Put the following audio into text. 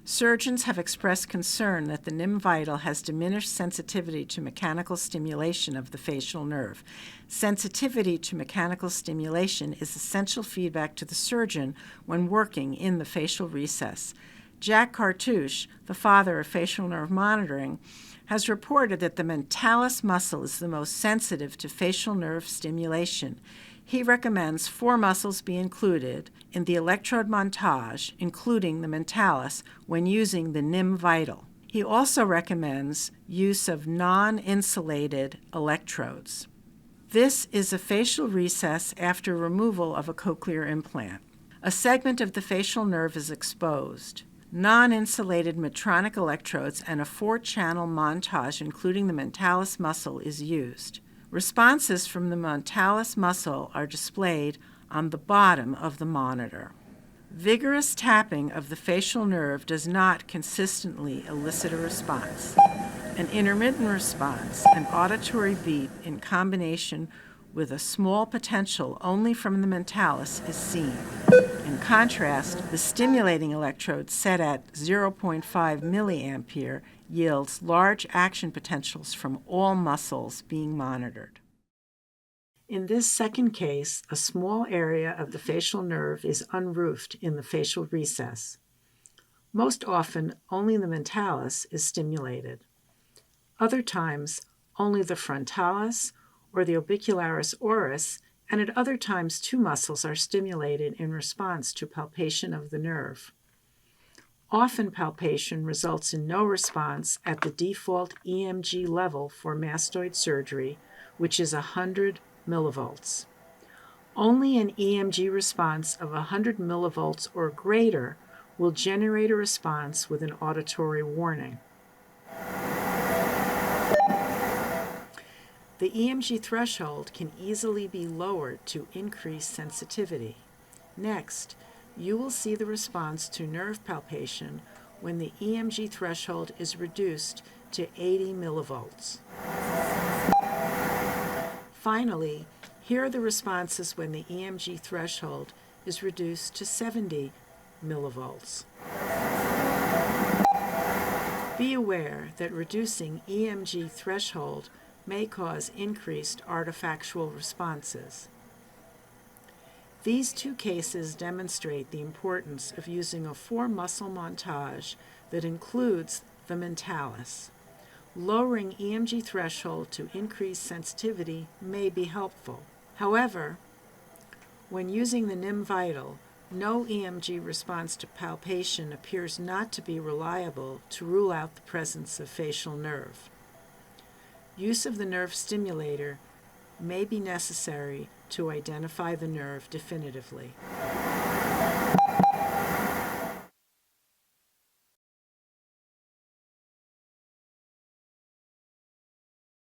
Surgeons have expressed concern that the NIM Vital has diminished sensitivity to mechanical stimulation of the facial nerve. Sensitivity to mechanical stimulation is essential feedback to the surgeon when working in the facial recess. Jack Cartouche, the father of facial nerve monitoring, has reported that the mentalis muscle is the most sensitive to facial nerve stimulation. He recommends 4 muscles be included in the electrode montage, including the mentalis, when using the NIM Vital. He also recommends use of non-insulated electrodes. This is a facial recess after removal of a cochlear implant. A segment of the facial nerve is exposed. Non-insulated Medtronic electrodes and a 4-channel montage, including the mentalis muscle, is used. Responses from the mentalis muscle are displayed on the bottom of the monitor. Vigorous tapping of the facial nerve does not consistently elicit a response. An intermittent response, an auditory beep in combination with a small potential only from the mentalis, is seen. In contrast, the stimulating electrode set at 0.5 milliampere yields large action potentials from all muscles being monitored. In this second case, a small area of the facial nerve is unroofed in the facial recess. Most often, only the mentalis is stimulated. Other times, only the frontalis or the orbicularis oris, and at other times 2 muscles are stimulated in response to palpation of the nerve. Often palpation results in no response at the default EMG level for mastoid surgery, which is 100 millivolts. Only an EMG response of 100 millivolts or greater will generate a response with an auditory warning. The EMG threshold can easily be lowered to increase sensitivity. Next, you will see the response to nerve palpation when the EMG threshold is reduced to 80 millivolts. Finally, here are the responses when the EMG threshold is reduced to 70 millivolts. Be aware that reducing EMG threshold may cause increased artifactual responses. These 2 cases demonstrate the importance of using a 4-muscle montage that includes the mentalis. Lowering EMG threshold to increase sensitivity may be helpful. However, when using the NIM Vital, no EMG response to palpation appears not to be reliable to rule out the presence of facial nerve. Use of the nerve stimulator may be necessary to identify the nerve definitively.